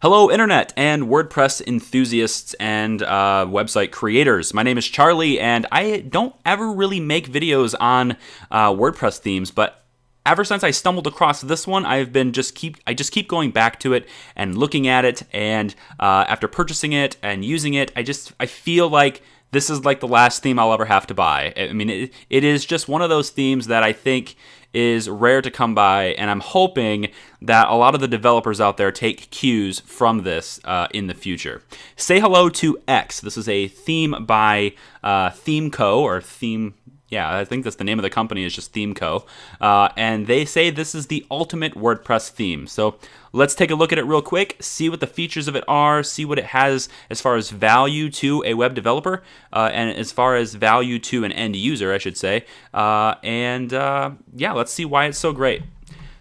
Hello, Internet and WordPress enthusiasts and website creators. My name is Charlie, and I don't ever really make videos on WordPress themes, but ever since I stumbled across this one, I just keep going back to it and looking at it, and after purchasing it and using it, I feel like this is like the last theme I'll ever have to buy. I mean, it is just one of those themes that I think is rare to come by, and I'm hoping that a lot of the developers out there take cues from this in the future. Say hello to X. This is a theme by ThemeCo, or Theme... Yeah, I think that's the name of the company, is just ThemeCo. And they say this is the ultimate WordPress theme. So let's take a look at it real quick, see what the features of it are, see what it has as far as value to a web developer, and as far as value to an end user, I should say. Yeah, let's see why it's so great.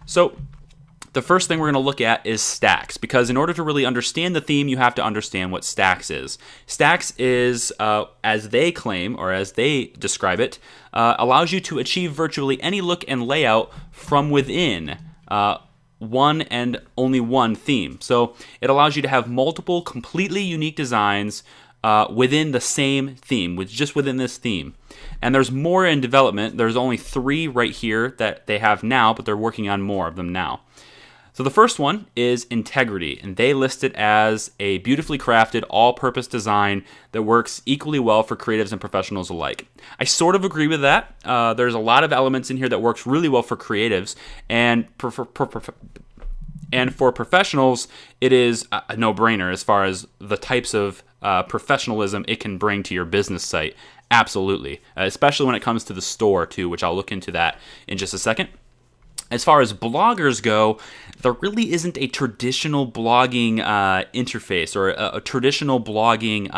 So the first thing we're going to look at is Stacks, because in order to really understand the theme, you have to understand what Stacks is. Stacks is, as they claim, or as they describe it, allows you to achieve virtually any look and layout from within one and only one theme. So it allows you to have multiple completely unique designs within the same theme, just within this theme. And there's more in development. There's only 3 right here that they have now, but they're working on more of them now. So the first one is Integrity, and they list it as a beautifully crafted, all-purpose design that works equally well for creatives and professionals alike. I sort of agree with that. There's a lot of elements in here that works really well for creatives, and for professionals, it is a no-brainer as far as the types of professionalism it can bring to your business site. Absolutely, especially when it comes to the store too, which I'll look into that in just a second. As far as bloggers go, there really isn't a traditional blogging interface or a traditional blogging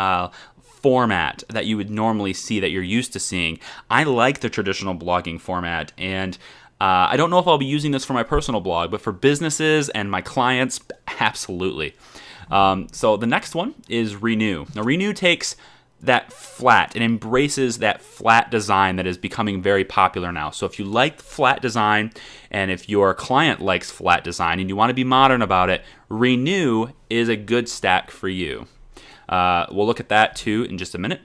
format that you would normally see, that you're used to seeing. I like the traditional blogging format, and I don't know if I'll be using this for my personal blog, but for businesses and my clients, absolutely. So the next one is Renew. Now, Renew takes that flat and embraces that flat design that is becoming very popular now. So if you like flat design, and if your client likes flat design and you want to be modern about it, Renew is a good stack for you. We'll look at that too in just a minute.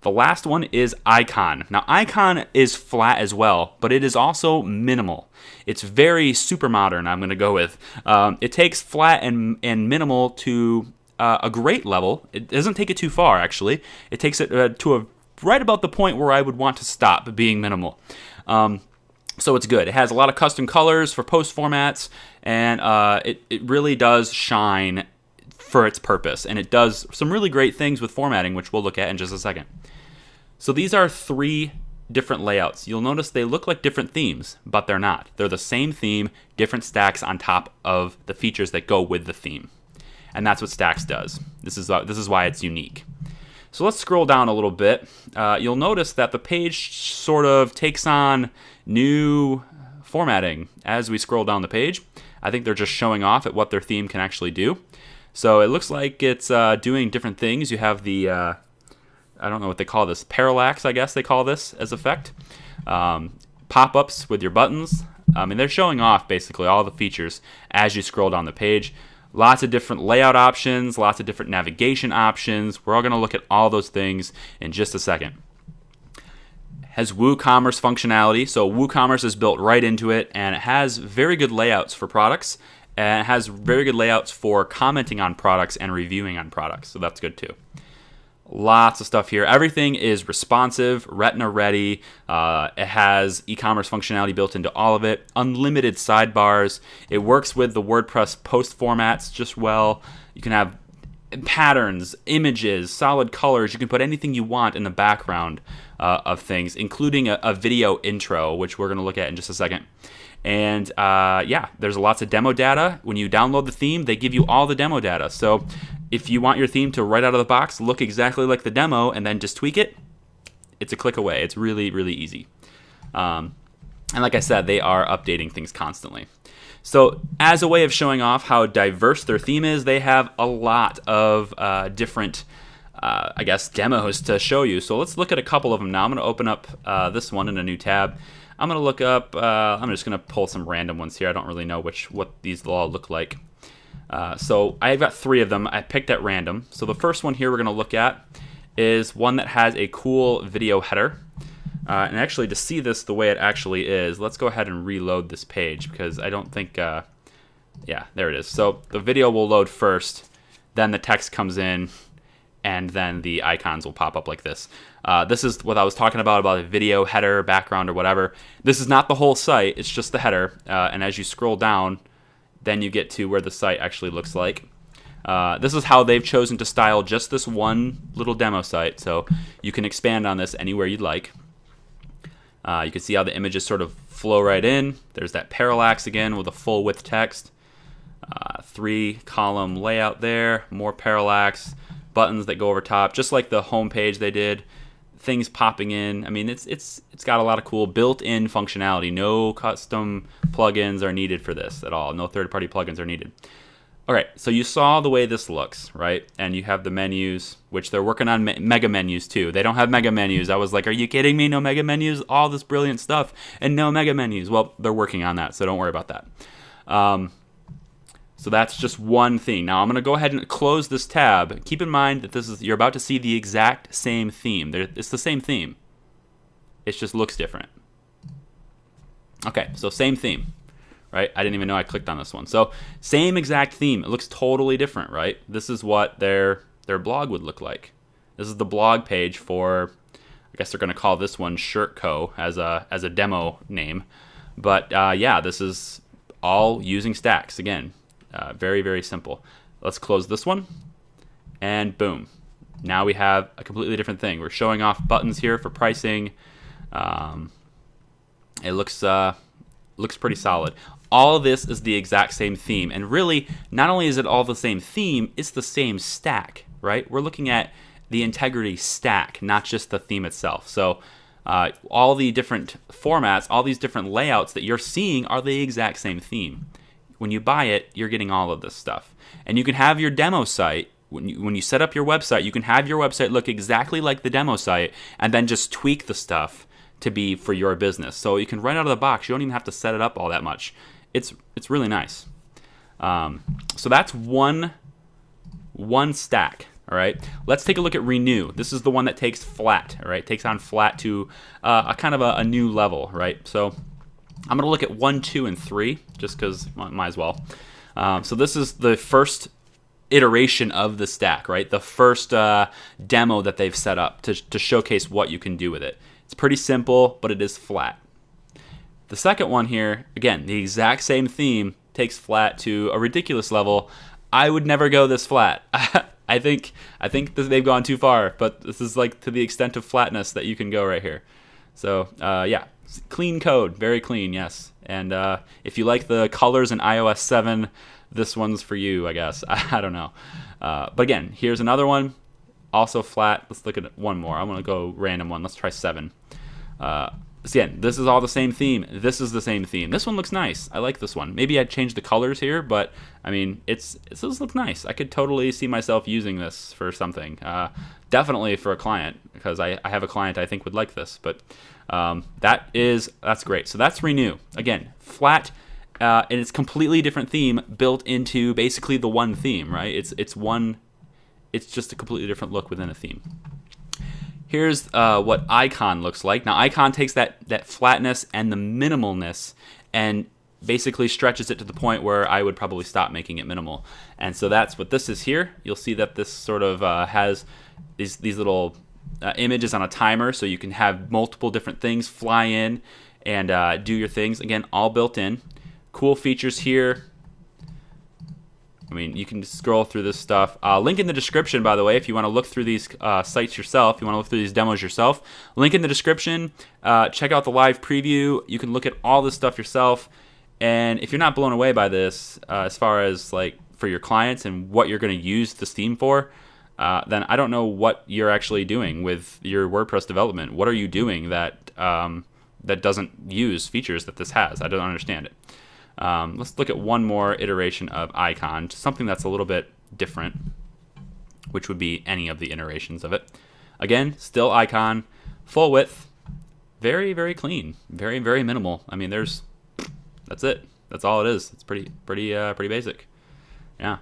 The last one is Icon. Now, Icon is flat as well, but it is also minimal. It's very super modern, I'm going to go with. It takes flat and minimal to a great level. It doesn't take it too far, actually. It takes it to right about the point where I would want to stop being minimal. So it's good. It has a lot of custom colors for post formats, and it really does shine for its purpose. And it does some really great things with formatting, which we'll look at in just a second. So these are 3 different layouts. You'll notice they look like different themes, but they're not. They're the same theme, different stacks on top of the features that go with the theme. And that's what Stacks does. This is why it's unique. So let's scroll down a little bit. You'll notice that the page sort of takes on new formatting as we scroll down the page. I think they're just showing off at what their theme can actually do. So it looks like it's doing different things. You have the, I don't know what they call this, parallax, I guess they call this as effect. Pop-ups with your buttons. And they're showing off basically all the features as you scroll down the page. Lots of different layout options, lots of different navigation options. We're all going to look at all those things in just a second. Has WooCommerce functionality, so WooCommerce is built right into it, and it has very good layouts for products, and it has very good layouts for commenting on products and reviewing on products, so that's good too. Lots of stuff here. Everything is responsive, Retina ready. It has e-commerce functionality built into all of it. Unlimited sidebars. It works with the WordPress post formats just well. You can have patterns, images, solid colors. You can put anything you want in the background of things, including a video intro, which we're going to look at in just a second. And yeah, there's lots of demo data. When you download the theme, they give you all the demo data. So if you want your theme to right out of the box look exactly like the demo and then just tweak it, it's a click away. It's really, really easy. And like I said, they are updating things constantly. So as a way of showing off how diverse their theme is, they have a lot of different, I guess, demos to show you. So let's look at a couple of them now. I'm going to open up this one in a new tab. I'm going to look up, I'm just going to pull some random ones here. I don't really know what these all look like. So I've got 3 of them I picked at random. So the first one here we're going to look at is one that has a cool video header. And actually, to see this the way it actually is, let's go ahead and reload this page, because I don't think, yeah, there it is. So the video will load first, then the text comes in, and then the icons will pop up like this. This is what I was talking about a video header, background, or whatever. This is not the whole site, it's just the header. And as you scroll down, then you get to where the site actually looks like. This is how they've chosen to style just this one little demo site, so you can expand on this anywhere you'd like. You can see how the images sort of flow right in. There's that parallax again with a full width text. 3-column layout there, more parallax, buttons that go over top, just like the home page they did. Things popping in. I mean, it's got a lot of cool built-in functionality. No custom plugins are needed for this at all. No third-party plugins are needed. Okay, so you saw the way this looks, right? And you have the menus, which they're working on mega menus too. They don't have mega menus. I was like, are you kidding me? No mega menus? All this brilliant stuff and no mega menus. Well, they're working on that, so don't worry about that. So that's just one thing. Now I'm going to go ahead and close this tab. Keep in mind that you're about to see the exact same theme. It's the same theme. It just looks different. Okay, so same theme. Right? I didn't even know I clicked on this one. So same exact theme. It looks totally different, right? This is what their blog would look like. This is the blog page for, I guess they're going to call this one Shirt Co. as a demo name. But yeah, this is all using stacks. Again, very, very simple. Let's close this one. And boom. Now we have a completely different thing. We're showing off buttons here for pricing. It looks pretty solid. All of this is the exact same theme, and really, not only is it all the same theme, it's the same stack, right? We're looking at the integrity stack, not just the theme itself. So all the different formats, all these different layouts that you're seeing are the exact same theme. When you buy it, you're getting all of this stuff. And you can have your demo site, when you set up your website, you can have your website look exactly like the demo site, and then just tweak the stuff to be for your business. So you can right out of the box, you don't even have to set it up all that much. It's really nice. So that's one stack. All right. Let's take a look at Renew. This is the one that takes flat. All right, takes on flat to a kind of a new level. Right. So I'm going to look at 1, 2, and 3 just because might as well. So this is the first iteration of the stack. Right. The first demo that they've set up to showcase what you can do with it. It's pretty simple, but it is flat. The second one here, again, the exact same theme, takes flat to a ridiculous level. I would never go this flat. I think that they've gone too far, but this is like to the extent of flatness that you can go right here. So yeah, clean code, very clean, yes. And if you like the colors in iOS 7, this one's for you, I guess. I don't know. But again, here's another one, also flat. Let's look at one more. I'm gonna go random one. Let's try 7. So again, this is all the same theme. This is the same theme. This one looks nice. I like this one. Maybe I'd change the colors here, but I mean, this looks nice. I could totally see myself using this for something. Definitely for a client, because I have a client I think would like this. But that's great. So that's Renew. Again, flat, and it's completely different theme built into basically the one theme, right? It's just a completely different look within a theme. Here's what Icon looks like. Now, Icon takes that flatness and the minimalness and basically stretches it to the point where I would probably stop making it minimal. And so that's what this is here. You'll see that this sort of has these little images on a timer, so you can have multiple different things fly in and do your things. Again, all built in. Cool features here. I mean, you can scroll through this stuff. Link in the description, by the way, if you want to look through these sites yourself, if you want to look through these demos yourself. Link in the description. Check out the live preview. You can look at all this stuff yourself. And if you're not blown away by this, as far as like for your clients and what you're going to use this theme for, then I don't know what you're actually doing with your WordPress development. What are you doing that that doesn't use features that this has? I don't understand it. Let's look at one more iteration of Icon, something that's a little bit different, which would be any of the iterations of it. Again, still Icon, full width, very, very clean, very, very minimal. I mean, that's it. That's all it is. It's pretty basic. Yeah.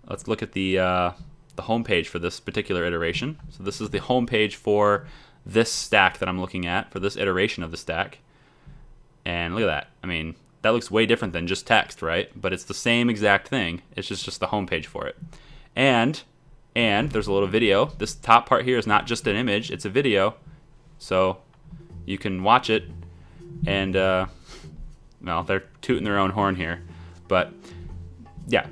Let's look at the home page for this particular iteration. So this is the home page for this stack that I'm looking at, for this iteration of the stack. And look at that. I mean, that looks way different than just text, right? But it's the same exact thing. It's just the home page for it. And there's a little video. This top part here is not just an image, it's a video. So you can watch it, and well, they're tooting their own horn here. But yeah,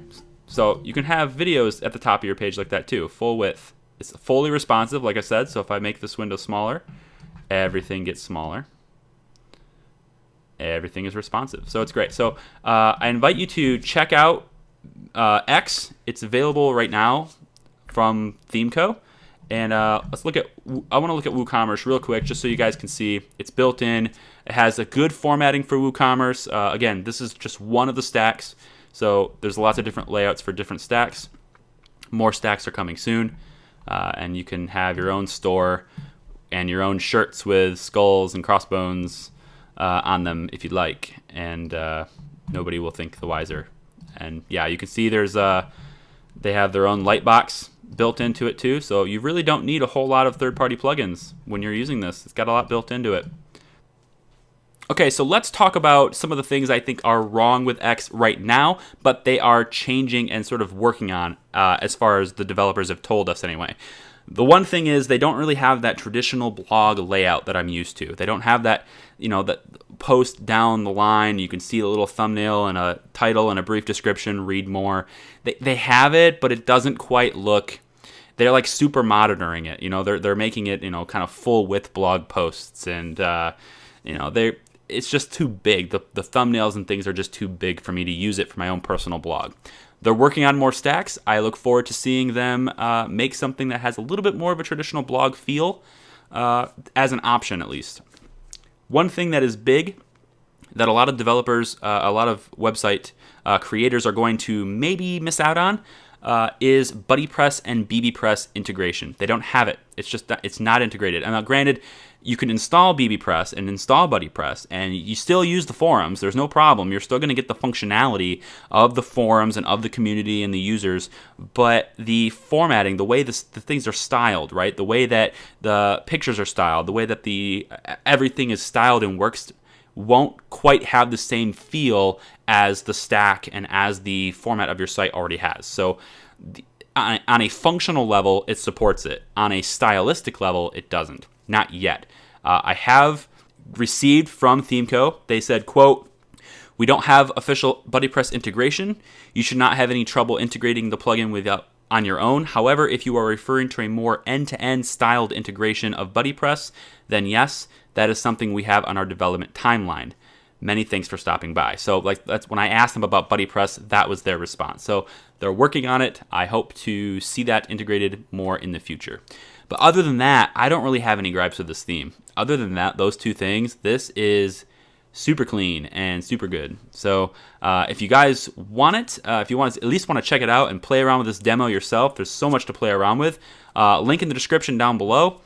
so you can have videos at the top of your page like that too, full width. It's fully responsive, like I said, so if I make this window smaller, everything gets smaller. Everything is responsive, so it's great. So I invite you to check out X. It's available right now from ThemeCo. And let's look at, I want to look at WooCommerce real quick just so you guys can see. It's built in. It has a good formatting for WooCommerce. Again, this is just one of the stacks. So there's lots of different layouts for different stacks. More stacks are coming soon. And you can have your own store and your own shirts with skulls and crossbones on them if you'd like. And nobody will think the wiser. And yeah, you can see there's they have their own lightbox built into it too, so you really don't need a whole lot of third-party plugins when you're using this. It's got a lot built into it. Okay, so let's talk about some of the things I think are wrong with X right now, but they are changing and sort of working on as far as the developers have told us anyway. The one thing is they don't really have that traditional blog layout that I'm used to. They don't have that, you know, that post down the line. You can see a little thumbnail and a title and a brief description, read more. They have it, but it doesn't quite look, they're like super monitoring it. You know, they're making it, you know, kind of full width blog posts, and you know, it's just too big. The thumbnails and things are just too big for me to use it for my own personal blog. They're working on more stacks. I look forward to seeing them make something that has a little bit more of a traditional blog feel, as an option at least. One thing that is big that a lot of developers, a lot of website creators are going to maybe miss out on is BuddyPress and BBPress integration. They don't have it. It's just that it's not integrated. And now, granted, you can install BBPress and install BuddyPress, and you still use the forums. There's no problem. You're still going to get the functionality of the forums and of the community and the users, but the formatting, the way the things are styled, right? The way that the pictures are styled, the way that everything is styled and works won't quite have the same feel as the stack and as the format of your site already has. So on a functional level, it supports it. On a stylistic level, it doesn't. Not yet. I have received from ThemeCo, they said, quote, "We don't have official BuddyPress integration. You should not have any trouble integrating the plugin on your own. However, if you are referring to a more end-to-end styled integration of BuddyPress, then yes, that is something we have on our development timeline. Many thanks for stopping by." So that's when I asked them about BuddyPress, that was their response. So they're working on it. I hope to see that integrated more in the future. But other than that, I don't really have any gripes with this theme. Other than that, those two things, this is super clean and super good. So if you guys want it, if you at least want to check it out and play around with this demo yourself, there's so much to play around with. Link in the description down below.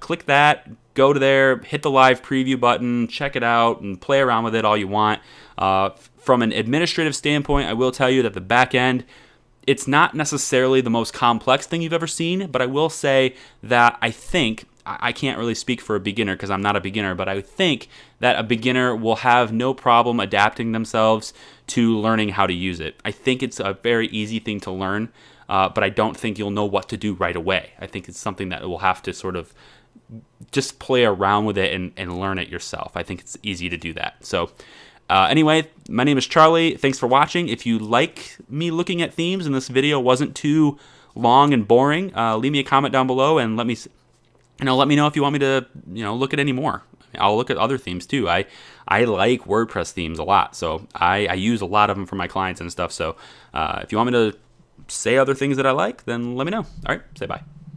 Click that, go to there, hit the live preview button, check it out, and play around with it all you want. From an administrative standpoint, I will tell you that the back end, it's not necessarily the most complex thing you've ever seen, but I will say that I can't really speak for a beginner because I'm not a beginner, but I think that a beginner will have no problem adapting themselves to learning how to use it. I think it's a very easy thing to learn, but I don't think you'll know what to do right away. I think it's something that we'll have to sort of just play around with it and learn it yourself. I think it's easy to do that. So anyway, my name is Charlie. Thanks for watching. If you like me looking at themes and this video wasn't too long and boring, leave me a comment down below and let me know if you want me to look at any more. I'll look at other themes too. I like WordPress themes a lot, so I use a lot of them for my clients and stuff. So if you want me to say other things that I like, then let me know. All right, say bye.